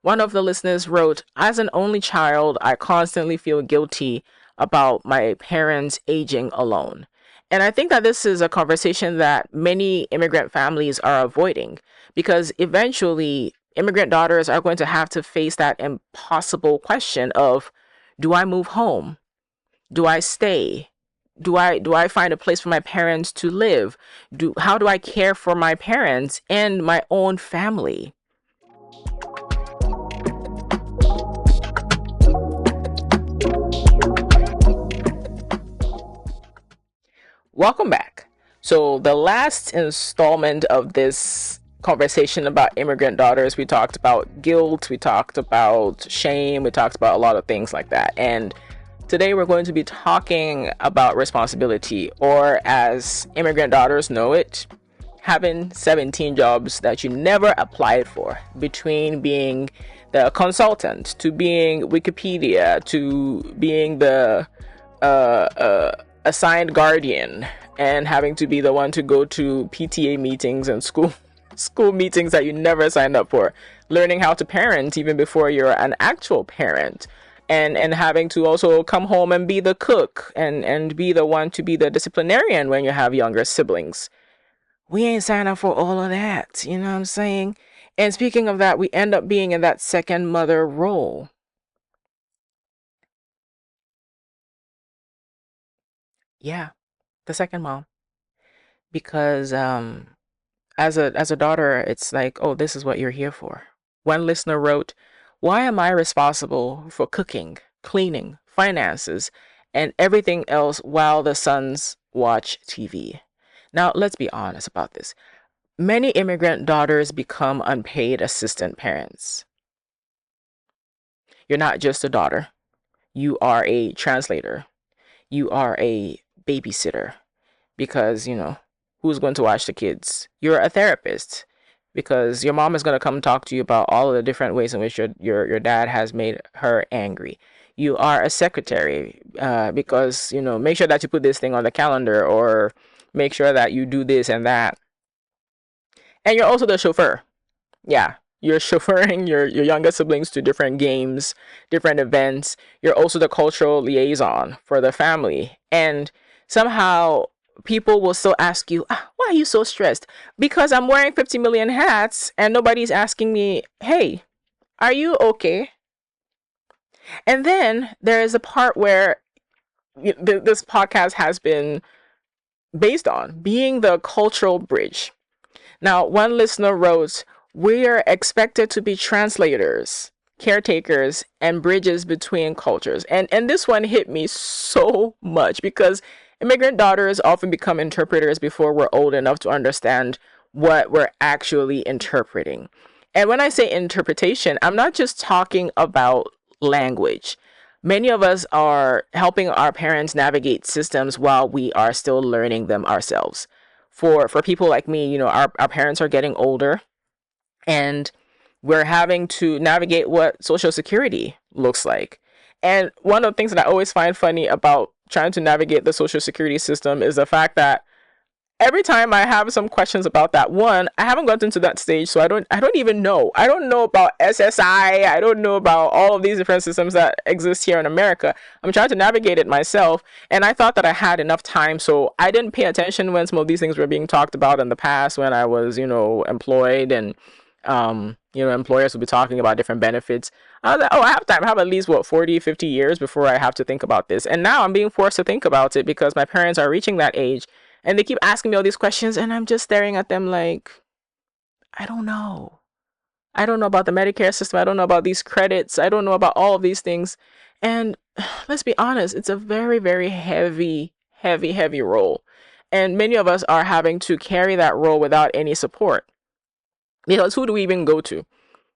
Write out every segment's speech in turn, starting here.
One of the listeners wrote, as an only child, I constantly feel guilty about my parents aging alone. And I think that this is a conversation that many immigrant families are avoiding because eventually immigrant daughters are going to have to face that impossible question of, do I move home? Do I stay? Do I find a place for my parents to live? How do I care for my parents and my own family? Welcome back. So the last installment of this conversation about immigrant daughters, we talked about guilt, we talked about shame, we talked about a lot of things like that. And today we're going to be talking about responsibility, or as immigrant daughters know it, having 17 jobs that you never applied for, between being the consultant, to being Wikipedia, to being the assigned guardian, and having to be the one to go to PTA meetings and school meetings that you never signed up for, learning how to parent even before you're an actual parent, and having to also come home and be the cook and be the one to be the disciplinarian when you have younger siblings. We ain't signed up for all of that, you know what I'm saying? And speaking of that, we end up being in that second mother role. Yeah, the second mom. Because as a daughter, it's like, oh, this is what you're here for. One listener wrote, why am I responsible for cooking, cleaning, finances, and everything else while the sons watch TV? Now, let's be honest about this. Many immigrant daughters become unpaid assistant parents. You're not just a daughter. You are a translator. You are a babysitter. Because, who's going to watch the kids? You're a therapist because your mom is going to come talk to you about all of the different ways in which your dad has made her angry. You are a secretary because, make sure that you put this thing on the calendar, or make sure that you do this and that. And you're also the chauffeur. Yeah, you're chauffeuring your younger siblings to different games, different events. You're also the cultural liaison for the family. And somehow people will still ask you, why are you so stressed? Because I'm wearing 50 million hats and nobody's asking me, hey, are you okay? And then there is a part where this podcast has been based on being the cultural bridge. Now, one listener wrote, we are expected to be translators, caretakers, and bridges between cultures. And this one hit me so much because immigrant daughters often become interpreters before we're old enough to understand what we're actually interpreting. And when I say interpretation, I'm not just talking about language. Many of us are helping our parents navigate systems while we are still learning them ourselves. For people like me, our parents are getting older, and we're having to navigate what Social Security looks like. And one of the things that I always find funny about trying to navigate the Social Security system is the fact that every time I have some questions about that, one, I haven't gotten to that stage, so I don't even know. I don't know about SSI. I don't know about all of these different systems that exist here in America. I'm trying to navigate it myself, and I thought that I had enough time, so I didn't pay attention when some of these things were being talked about in the past when I was, employed, and employers will be talking about different benefits. I was like, I have time. I have at least 40, 50 years before I have to think about this. And now I'm being forced to think about it because my parents are reaching that age and they keep asking me all these questions, and I'm just staring at them like, I don't know. I don't know about the Medicare system. I don't know about these credits. I don't know about all of these things. And let's be honest, it's a very, very heavy, heavy, heavy role. And many of us are having to carry that role without any support. Because who do we even go to?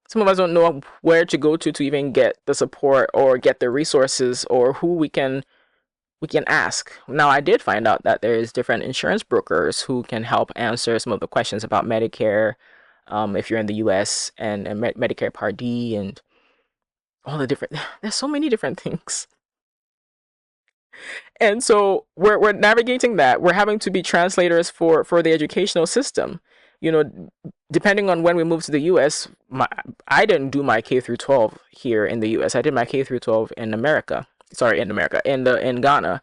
Some of us don't know where to go to even get the support or get the resources, or who we can ask. Now, I did find out that there's different insurance brokers who can help answer some of the questions about Medicare, if you're in the U.S., and Medicare Part D, and all the different. There's so many different things. And so we're navigating that. We're having to be translators for the educational system, depending on when we moved to the US, I didn't do my K through 12 here in the US. I did my K through 12 in America. Sorry, in America, in Ghana.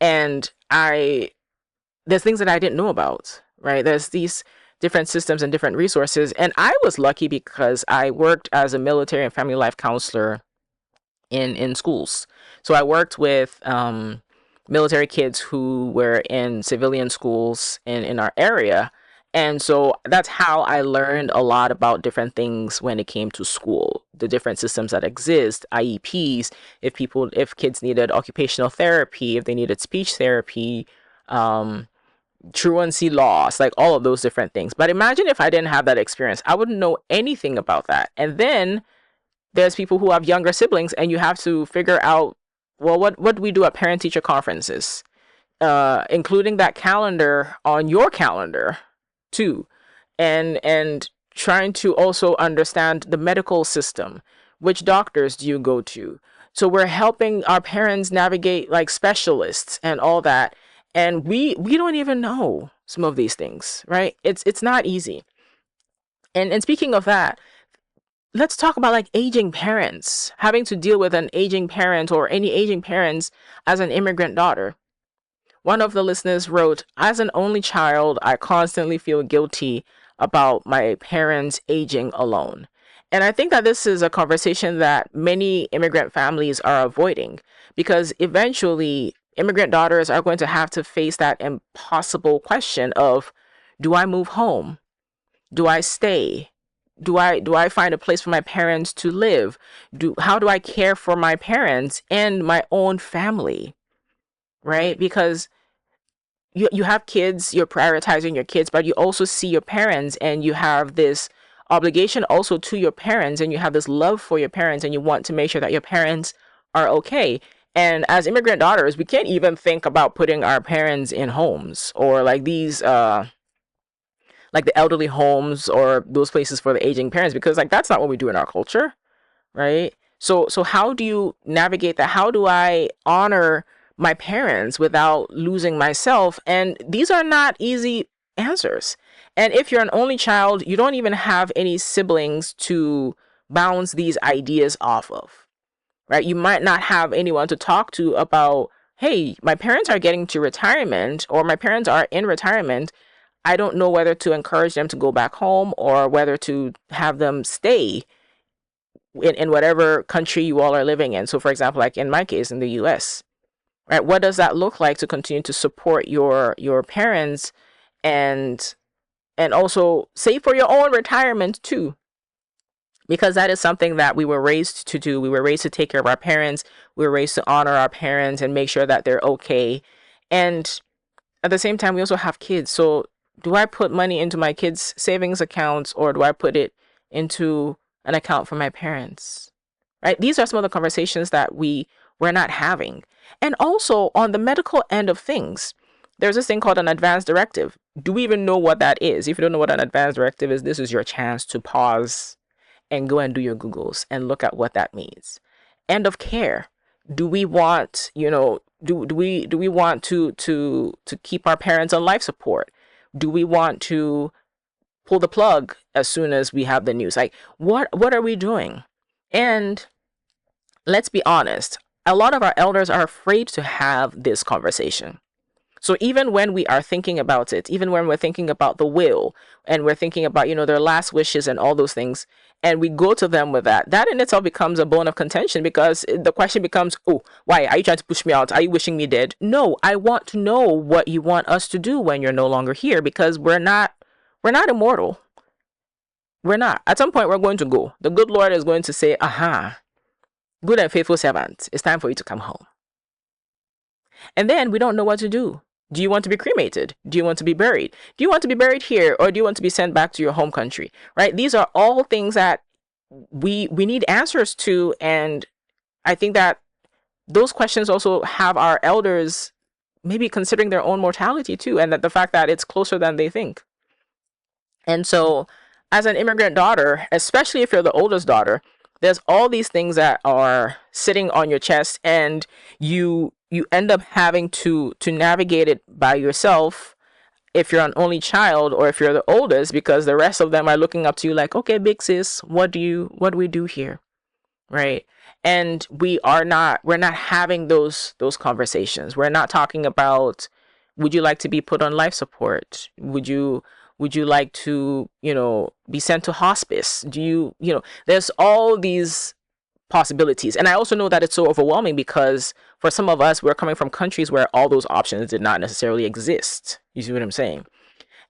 And there's things that I didn't know about, right? There's these different systems and different resources. And I was lucky because I worked as a military and family life counselor in schools. So I worked with military kids who were in civilian schools in our area. And so that's how I learned a lot about different things when it came to school, the different systems that exist, IEPs, if kids needed occupational therapy, if they needed speech therapy, truancy laws, like all of those different things. But imagine if I didn't have that experience, I wouldn't know anything about that. And then there's people who have younger siblings, and you have to figure out, well, what do we do at parent teacher conferences, including that calendar on your calendar too, and trying to also understand the medical system. Which doctors do you go to? So we're helping our parents navigate like specialists and all that, and we don't even know some of these things, right? It's not easy. And speaking of that, let's talk about like aging parents, having to deal with an aging parent or any aging parents as an immigrant daughter. One of the listeners wrote, as an only child, I constantly feel guilty about my parents aging alone. And I think that this is a conversation that many immigrant families are avoiding, because eventually immigrant daughters are going to have to face that impossible question of, do I move home? Do I stay? Do I find a place for my parents to live? How do I care for my parents and my own family? Right? Because you have kids, you're prioritizing your kids, but you also see your parents, and you have this obligation also to your parents, and you have this love for your parents, and you want to make sure that your parents are okay. And as immigrant daughters, we can't even think about putting our parents in homes or like these like the elderly homes or those places for the aging parents, because like that's not what we do in our culture, right? So how do you navigate that? How do I honor my parents without losing myself? And these are not easy answers. And if you're an only child, you don't even have any siblings to bounce these ideas off of, right? You might not have anyone to talk to about, hey, my parents are getting to retirement, or my parents are in retirement. I don't know whether to encourage them to go back home or whether to have them stay in whatever country you all are living in. So for example, like in my case, in the US, right? What does that look like to continue to support your parents and also save for your own retirement too? Because that is something that we were raised to do. We were raised to take care of our parents. We were raised to honor our parents and make sure that they're okay. And at the same time, we also have kids. So do I put money into my kids' savings accounts, or do I put it into an account for my parents? Right? These are some of the conversations that we're not having. And also on the medical end of things, there's this thing called an advance directive. Do we even know what that is? If you don't know what an advance directive is, this is your chance to pause and go and do your Googles and look at what that means. End of care. Do we want, do we want to keep our parents on life support? Do we want to pull the plug as soon as we have the news? Like, what are we doing? And let's be honest, a lot of our elders are afraid to have this conversation. So even when we are thinking about it, even when we're thinking about the will, and we're thinking about, their last wishes and all those things, and we go to them with that in itself becomes a bone of contention, because the question becomes, oh, why? Are you trying to push me out? Are you wishing me dead? No, I want to know what you want us to do when you're no longer here, because we're not immortal. We're not. At some point, we're going to go. The good Lord is going to say, aha, good and faithful servant, it's time for you to come home. And then we don't know what to do. Do you want to be cremated? Do you want to be buried? Do you want to be buried here, or do you want to be sent back to your home country? Right? These are all things that we need answers to. And I think that those questions also have our elders maybe considering their own mortality too, and that the fact that it's closer than they think. And so as an immigrant daughter, especially if you're the oldest daughter, there's all these things that are sitting on your chest, and you end up having to navigate it by yourself if you're an only child or if you're the oldest, because the rest of them are looking up to you like, okay, big sis, what do we do here? Right. And we're not having those conversations. We're not talking about, would you like to be put on life support? Would you like to, be sent to hospice? There's all these possibilities. And I also know that it's so overwhelming because for some of us, we're coming from countries where all those options did not necessarily exist. You see what I'm saying?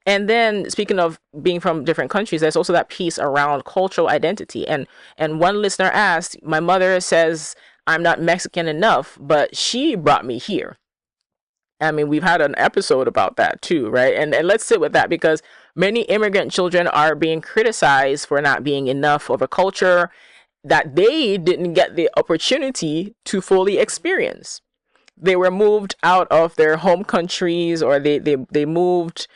And then speaking of being from different countries, there's also that piece around cultural identity. And one listener asked, my mother says I'm not Mexican enough, but she brought me here. I mean, we've had an episode about that too, right? And let's sit with that because many immigrant children are being criticized for not being enough of a culture that they didn't get the opportunity to fully experience. They were moved out of their home countries, or they moved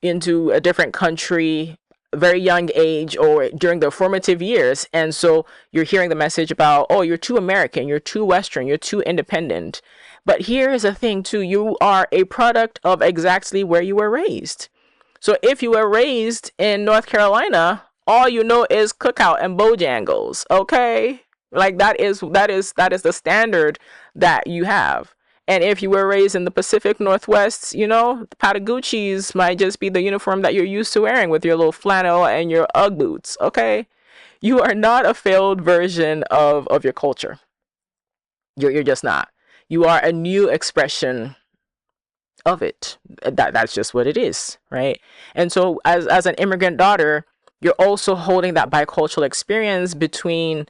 into a different country very young age or during the formative years. And so you're hearing the message about, oh, you're too American, you're too Western, you're too independent. But here is the thing too, you are a product of exactly where you were raised. So if you were raised in North Carolina, all you know is cookout and Bojangles, okay? Like that is the standard that you have. And if you were raised in the Pacific Northwest, the Patagucci's might just be the uniform that you're used to wearing with your little flannel and your Ugg boots, okay? You are not a failed version of your culture. You're just not. You are a new expression of it. That's just what it is, right? And so as an immigrant daughter, you're also holding that bicultural experience between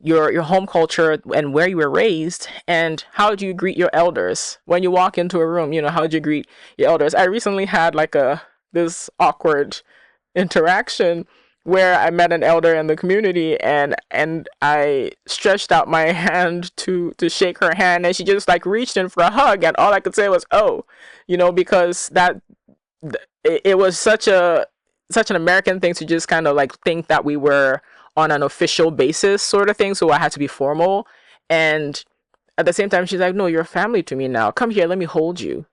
your home culture and where you were raised, and how do you greet your elders when you walk into a room. How do you greet your elders? I recently had like this awkward interaction where I met an elder in the community, and I stretched out my hand to shake her hand, and she just like reached in for a hug, and all I could say was, oh, because it was such an American thing to just kind of like think that we were on an official basis sort of thing. So I had to be formal. And at the same time, she's like, no, you're family to me now. Come here, let me hold you,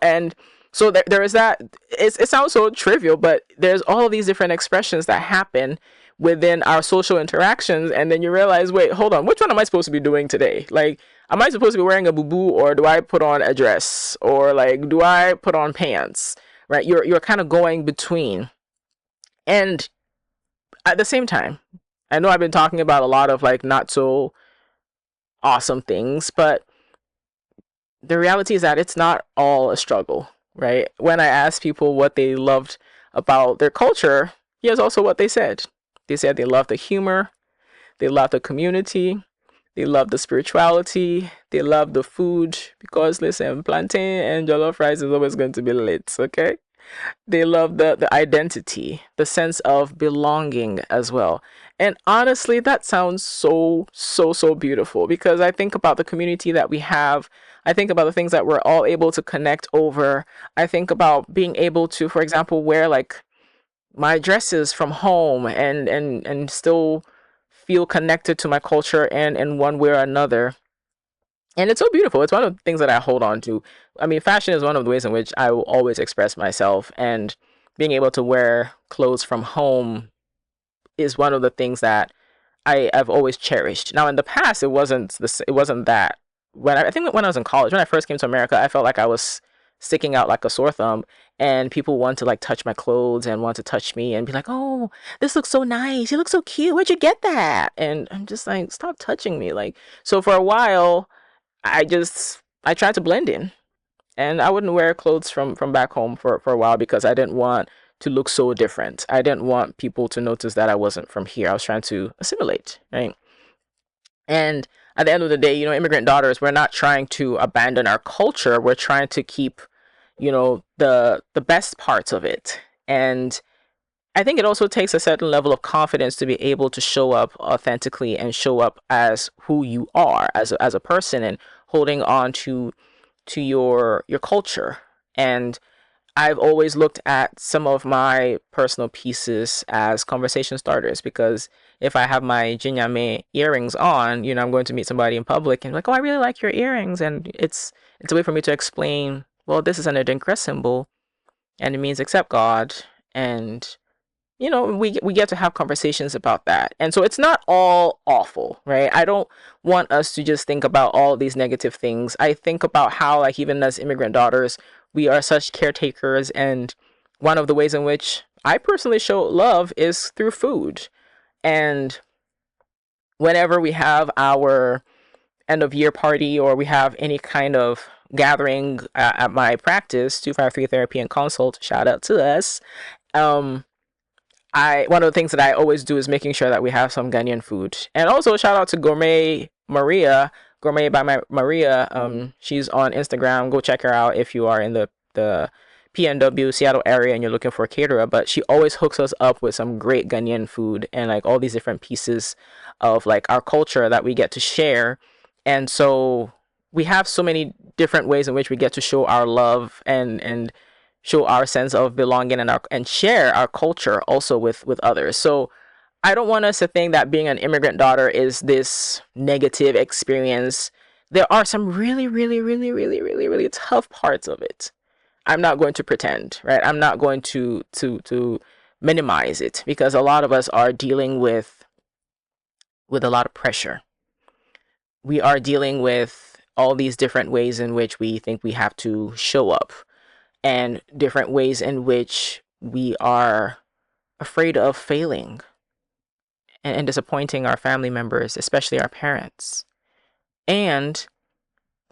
And so there is that. It sounds so trivial, but there's all of these different expressions that happen within our social interactions. And then you realize, wait, hold on, which one am I supposed to be doing today? Like, am I supposed to be wearing a boo-boo, or do I put on a dress, or like, do I put on pants? Right? You're kind of going between. And at the same time, I know I've been talking about a lot of like not so awesome things, but the reality is that it's not all a struggle, right? When I asked people what they loved about their culture, here's also what they said. They said they love the humor, they love the community, they love the spirituality, they love the food, because listen, plantain and jollof rice is always going to be lit, okay? They love the identity, the sense of belonging as well. And honestly, that sounds so, so, so beautiful, because I think about the community that we have. I think about the things that we're all able to connect over. I think about being able to, for example, wear like my dresses from home and still feel connected to my culture and in one way or another. And it's so beautiful. It's one of the things that I hold on to. I mean, fashion is one of the ways in which I will always express myself, and being able to wear clothes from home is one of the things that I've always cherished. Now, in the past, it wasn't this. It wasn't that. I think when I was in college, when I first came to America, I felt like I was sticking out like a sore thumb, and people want to like touch my clothes and want to touch me and be like, "Oh, this looks so nice. You look so cute. Where'd you get that?" And I'm just like, "Stop touching me!" Like, so for a while, I tried to blend in, and I wouldn't wear clothes from back home for a while, because I didn't want to look so different. I didn't want people to notice that I wasn't from here. I was trying to assimilate, right? And at the end of the day, immigrant daughters, we're not trying to abandon our culture. We're trying to keep, the best parts of it. And I think it also takes a certain level of confidence to be able to show up authentically and show up as who you are as a person, and holding on to your culture. And I've always looked at some of my personal pieces as conversation starters, because if I have my jinyame earrings on, I'm going to meet somebody in public and like, oh, I really like your earrings. And it's a way for me to explain, well, this is an Adinkra symbol. and it means accept God. And we get to have conversations about that. And so it's not all awful, right? I don't want us to just think about all these negative things. I think about how, like, even as immigrant daughters, we are such caretakers. And one of the ways in which I personally show love is through food. And whenever we have our end of year party, or we have any kind of gathering at my practice, 253 Therapy and Consult, shout out to us. Um, I One of the things that I always do is making sure that we have some Ghanaian food. And also shout out to Gourmet by Maria. She's on Instagram. Go check her out if you are in the PNW Seattle area and you're looking for a caterer. But she always hooks us up with some great Ghanaian food and like all these different pieces of like our culture that we get to share. And so we have so many different ways in which we get to show our love and show our sense of belonging and share our culture also with others. So I don't want us to think that being an immigrant daughter is this negative experience. There are some really, really, really, really, really, really tough parts of it. I'm not going to pretend, right? I'm not going to minimize it, because a lot of us are dealing with a lot of pressure. We are dealing with all these different ways in which we think we have to show up, and different ways in which we are afraid of failing and disappointing our family members, especially our parents. And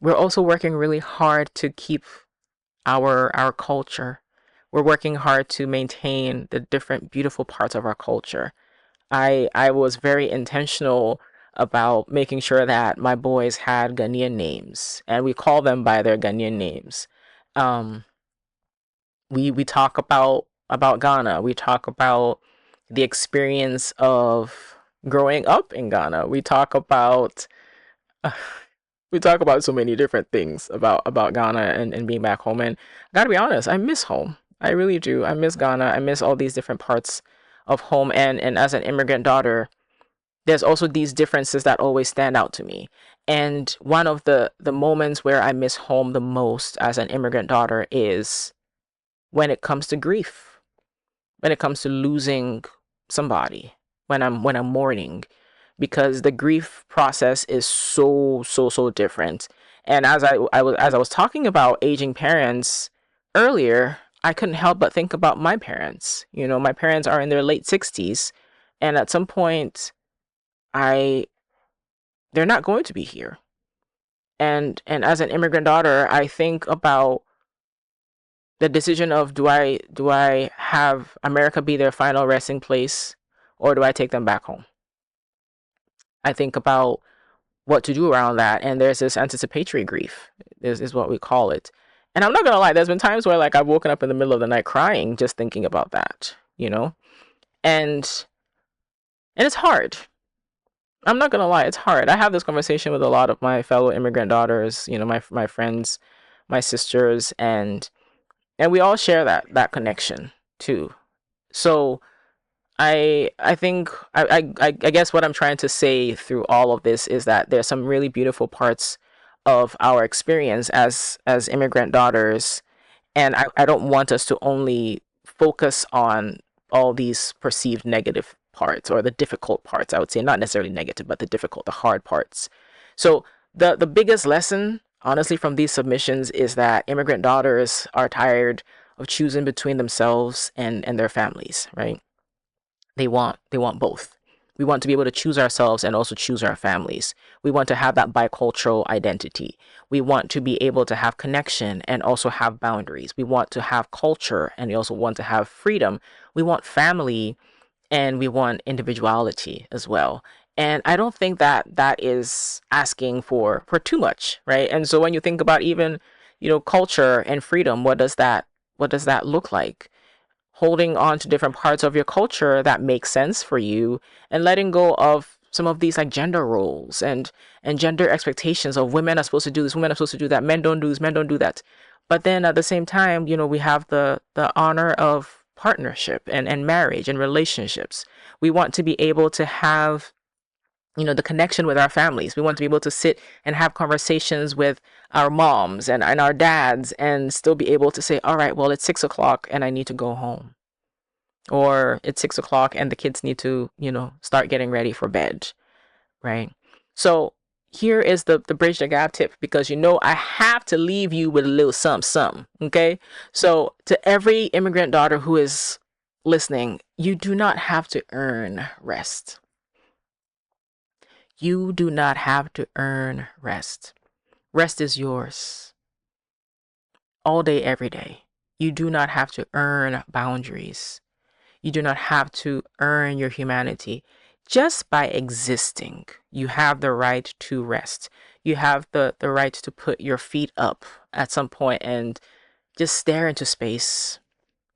we're also working really hard to keep our culture. We're working hard to maintain the different beautiful parts of our culture. I was very intentional about making sure that my boys had Ghanaian names, and we call them by their Ghanaian names. Um, we talk about Ghana. We talk about the experience of growing up in Ghana. We talk about so many different things about Ghana and being back home. And I gotta be honest, I miss home. I really do. I miss Ghana. I miss all these different parts of home. And as an immigrant daughter, there's also these differences that always stand out to me. And one of the moments where I miss home the most as an immigrant daughter is when it comes to grief, when it comes to losing somebody, when I'm mourning, because the grief process is so different. And as I was talking about aging parents earlier, I couldn't help but think about my parents. My parents are in their late 60s, and at some point I they're not going to be here. And as an immigrant daughter, I think about the decision of, do I have America be their final resting place, or do I take them back home? I think about what to do around that, and there's this anticipatory grief, is what we call it. And I'm not gonna lie, there's been times where like I've woken up in the middle of the night crying just thinking about that, and and it's hard. I'm not gonna lie, it's hard. I have this conversation with a lot of my fellow immigrant daughters, my friends, my sisters, and we all share that connection too. So I think I guess what I'm trying to say through all of this is that there's some really beautiful parts of our experience as immigrant daughters, and I don't want us to only focus on all these perceived negative parts, or the difficult parts. I would say not necessarily negative, but the difficult, the hard parts. So the biggest lesson, honestly, from these submissions is that immigrant daughters are tired of choosing between themselves and their families, right? They want both. We want to be able to choose ourselves and also choose our families. We want to have that bicultural identity. We want to be able to have connection and also have boundaries. We want to have culture, and we also want to have freedom. We want family, and we want individuality as well. And I don't think that that is asking for too much, right? And so when you think about even, culture and freedom, what does that look like? Holding on to different parts of your culture that make sense for you, and letting go of some of these like gender roles and gender expectations of women are supposed to do this, women are supposed to do that, men don't do this, men don't do that. But then at the same time, we have the honor of partnership and marriage and relationships. We want to be able to have the connection with our families. We want to be able to sit and have conversations with our moms and our dads and still be able to say, all right, well, it's 6 o'clock and I need to go home. Or it's 6 o'clock and the kids need to, start getting ready for bed. Right. So here is the bridge the gap tip, because I have to leave you with a little something. Okay. So to every immigrant daughter who is listening, you do not have to earn rest. You do not have to earn rest. Rest is yours all day, every day. You do not have to earn boundaries. You do not have to earn your humanity. Just by existing, you have the right to rest. You have the right to put your feet up at some point and just stare into space.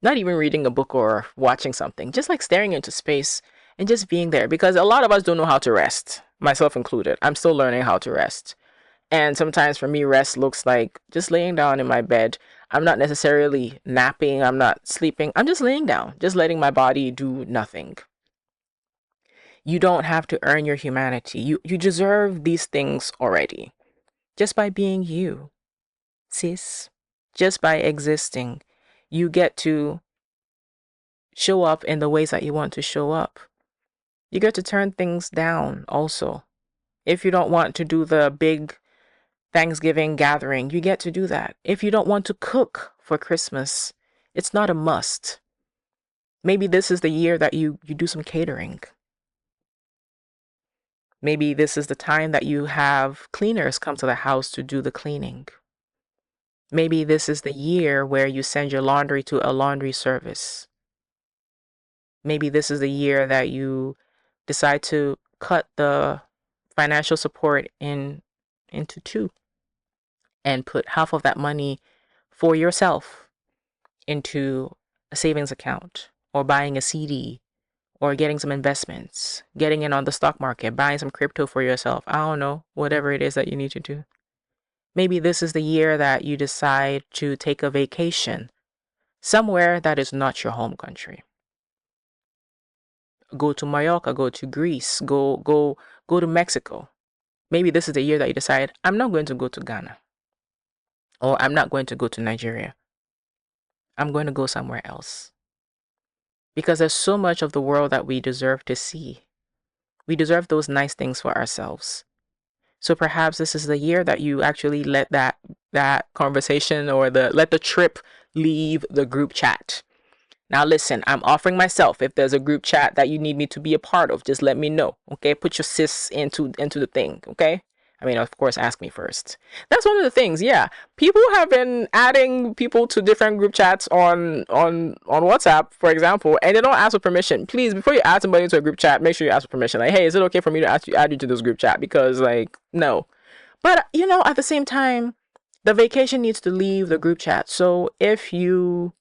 Not even reading a book or watching something, just like staring into space and just being there. Because a lot of us don't know how to rest, myself included. I'm still learning how to rest. And sometimes for me, rest looks like just laying down in my bed. I'm not necessarily napping. I'm not sleeping. I'm just laying down, just letting my body do nothing. You don't have to earn your humanity. You deserve these things already. Just by being you, sis. Just by existing, you get to show up in the ways that you want to show up. You get to turn things down also. If you don't want to do the big Thanksgiving gathering, you get to do that. If you don't want to cook for Christmas, it's not a must. Maybe this is the year that you do some catering. Maybe this is the time that you have cleaners come to the house to do the cleaning. Maybe this is the year where you send your laundry to a laundry service. Maybe this is the year that you decide to cut the financial support into two and put half of that money for yourself into a savings account, or buying a CD, or getting some investments, getting in on the stock market, buying some crypto for yourself. I don't know, whatever it is that you need to do. Maybe this is the year that you decide to take a vacation somewhere that is not your home country. Go to Mallorca, go to Greece, go to Mexico. Maybe this is the year that you decide, I'm not going to go to Ghana, or I'm not going to go to Nigeria. I'm going to go somewhere else. Because there's so much of the world that we deserve to see. We deserve those nice things for ourselves. So perhaps this is the year that you actually let that conversation or let the trip leave the group chat. Now listen, I'm offering myself. If there's a group chat that you need me to be a part of, just let me know. Okay, put your sis into the thing. Okay. I mean, of course, ask me first. That's one of the things. Yeah, people have been adding people to different group chats on WhatsApp, for example, and they don't ask for permission. Please, before you add somebody to a group chat, make sure you ask for permission. Like, hey, is it okay for me to add you to this group chat? Because, like, no. But at the same time, the vacation needs to leave the group chat. So if you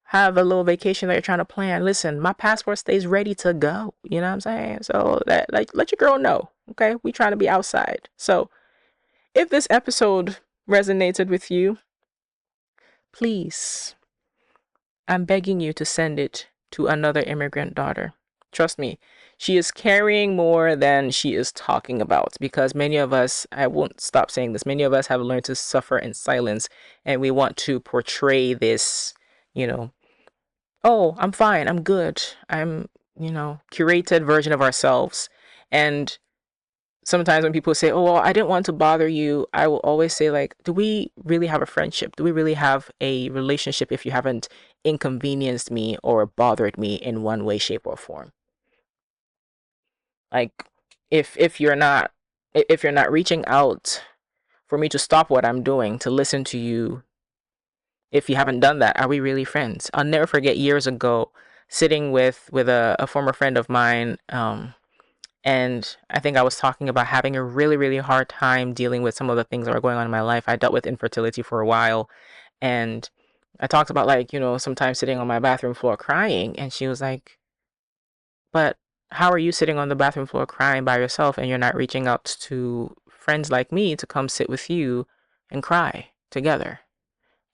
have a little vacation that you're trying to plan, listen, my passport stays ready to go. You know what I'm saying? So that, like, let your girl know. Okay, we trying to be outside. So if this episode resonated with you, please, I'm begging you to send it to another immigrant daughter. Trust me, she is carrying more than she is talking about, because many of us, I won't stop saying this, many of us have learned to suffer in silence, and we want to portray this, oh, I'm fine, I'm good, I'm, curated version of ourselves. And sometimes when people say, oh, well, I didn't want to bother you, I will always say, like, do we really have a friendship? Do we really have a relationship if you haven't inconvenienced me or bothered me in one way, shape, or form? Like, if you're not reaching out for me to stop what I'm doing to listen to you, if you haven't done that, are we really friends? I'll never forget years ago sitting with a former friend of mine, and I think I was talking about having a really, really hard time dealing with some of the things that were going on in my life. I dealt with infertility for a while. And I talked about, like, sometimes sitting on my bathroom floor crying. And she was like, but how are you sitting on the bathroom floor crying by yourself and you're not reaching out to friends like me to come sit with you and cry together?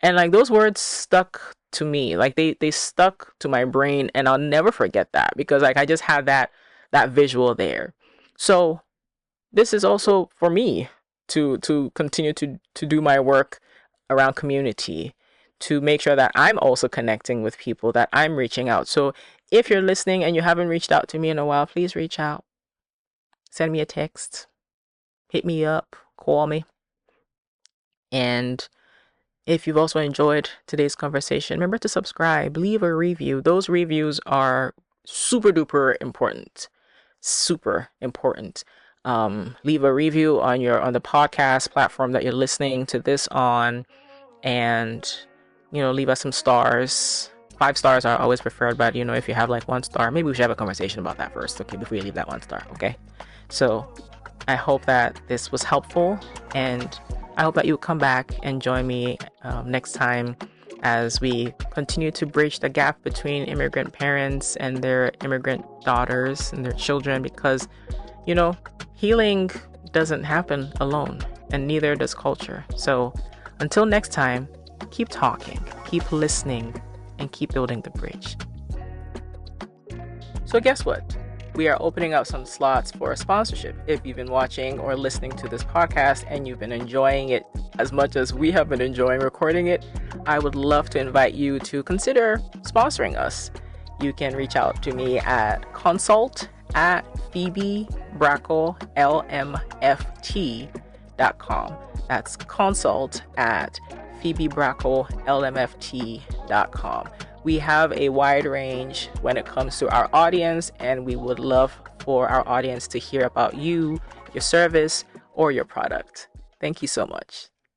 And, like, those words stuck to me. Like, they stuck to my brain, and I'll never forget that, because, like, I just had that visual there. So this is also for me to continue to do my work around community, to make sure that I'm also connecting with people, that I'm reaching out. So if you're listening and you haven't reached out to me in a while, please reach out. Send me a text, hit me up, call me. And if you've also enjoyed today's conversation, remember to subscribe, leave a review. Those reviews are super duper important. Super important. Leave a review on the podcast platform that you're listening to this on, and leave us some stars. 5 stars are always preferred, but if you have like 1 star, maybe we should have a conversation about that first, okay, before you leave that 1 star, okay? So I hope that this was helpful, and I hope that you come back and join me next time as we continue to bridge the gap between immigrant parents and their immigrant daughters and their children, because healing doesn't happen alone, and neither does culture. So until next time, keep talking, keep listening, and keep building the bridge. So guess what? We are opening up some slots for a sponsorship. If you've been watching or listening to this podcast and you've been enjoying it as much as we have been enjoying recording it, I would love to invite you to consider sponsoring us. You can reach out to me at consult@Phebe Brako LMFT.com. That's consult@Phebe Brako LMFT.com. We have a wide range when it comes to our audience, and we would love for our audience to hear about you, your service, or your product. Thank you so much.